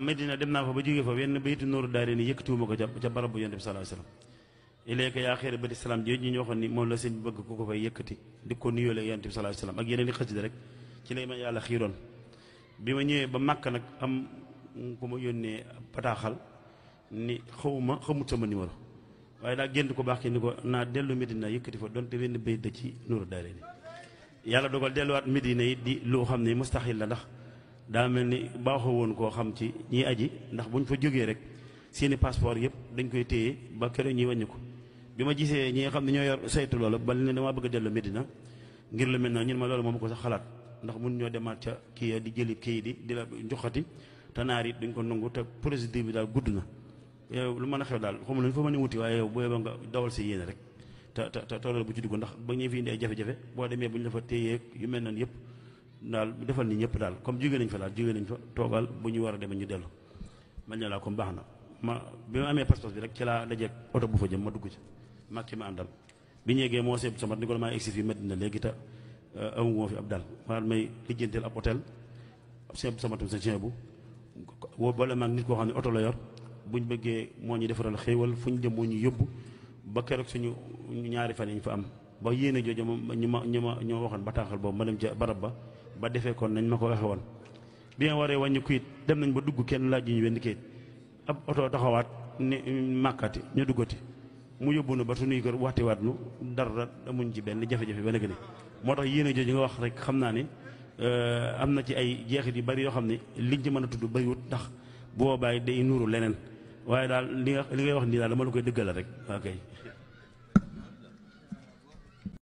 Medina dem naa fa ba jógee fa wenn bayitu nooru daare ni yëkkatiwuma ko ca barab bu yonent bi sallallahu alayhi wasallam ilayka yaa xeere bati salaam jooju ñu waxoon ni moom la sëñ bëgg ku ko fay yëkkati di ko nuyoo la yonent bi sallallahu alayhi wasallam ak yeneen i xasida rek ci lay ma yàlla xiiroon bi ma ñëwee ba Màkka nag am ku ma yónnee bataaxal ni xamut sama numéro waaye daa gént ko baax ki ni ko naa dellu Medina yëkkati fa donte wenn bayit da ci nooru daare ni yàlla dogal delluwaat Medina yi di loo xam ne mustaxil la ndax daa mel ni baaxoo woon koo xam ci ñiy aji ndax buñ fa jógee rek seeni passeport yëpp dañ koy téye ba keroog ñuy wàññi ko bi ma gisee ñi nga xam ne ñoo yor saytu loolu ba ne damaa bëgg a dellu Medina ngir la mel na ñun ma loolu moom ko sax xalaat ndax mun ñoo demaat ca kii di jëli kii di la joxati te naar it duñ ko nangu te procédure bi daal gudd na yow lu mën a xew daal xamul lañ fa mën a wuti waaye yow booy ba nga dawal si yéene rek te loolu bu ci dugg ndax ba ñuy fi indi ay jafe-jafe boo demee bu ñu la fa téyee yu mel noonu yëpp daal defal ni ñëpp daal comme jógee nañ fa daal jógee nañ fa toogal bu ñu war a demee ñu dellu man ne laa comme baax na ma bi ma amee passeport bi rek ci laa dajeeg oto bu fa jëm ma dugg ci mag ci ma àndal bi ñu yeggee moo seeb samat ni ko maa egsi fii Medina léegi te amu moo fi ab daal ma may lijjanteel ab hôtel seeb samatum sa chien bu woo boole maag nit koo xam ne oto la yor buñ bëggee moo ñu defaral xéewal fu ñu jëm moo ñu yóbbu ba keroog suñu ñaari fan yi ñu fa am ba yéene jooju moom ñu ma waxoon bataaxal boobu ma dem ca barab ba defee kon nañ ma ko waxe woon bi nga waree wàññi kayit dem nañ ba dugg kenn laaj ñu wenn kayit ab oto taxawaat ni màkkati ñu duggati mu yóbbu nu ba suñuy kër waxtiwaat nu dara amuñ ci benn jafe-jafe ba nekk ni moo tax yéene jooju nga wax rek xam naa ne am na ci ay jeexit yu bari yoo xam ne liñ ci mën a tudd bariwut ndax boo bàyyi day nuuru leneen waaye daal li ngay wax nii daal dama la koy dëggala rek ok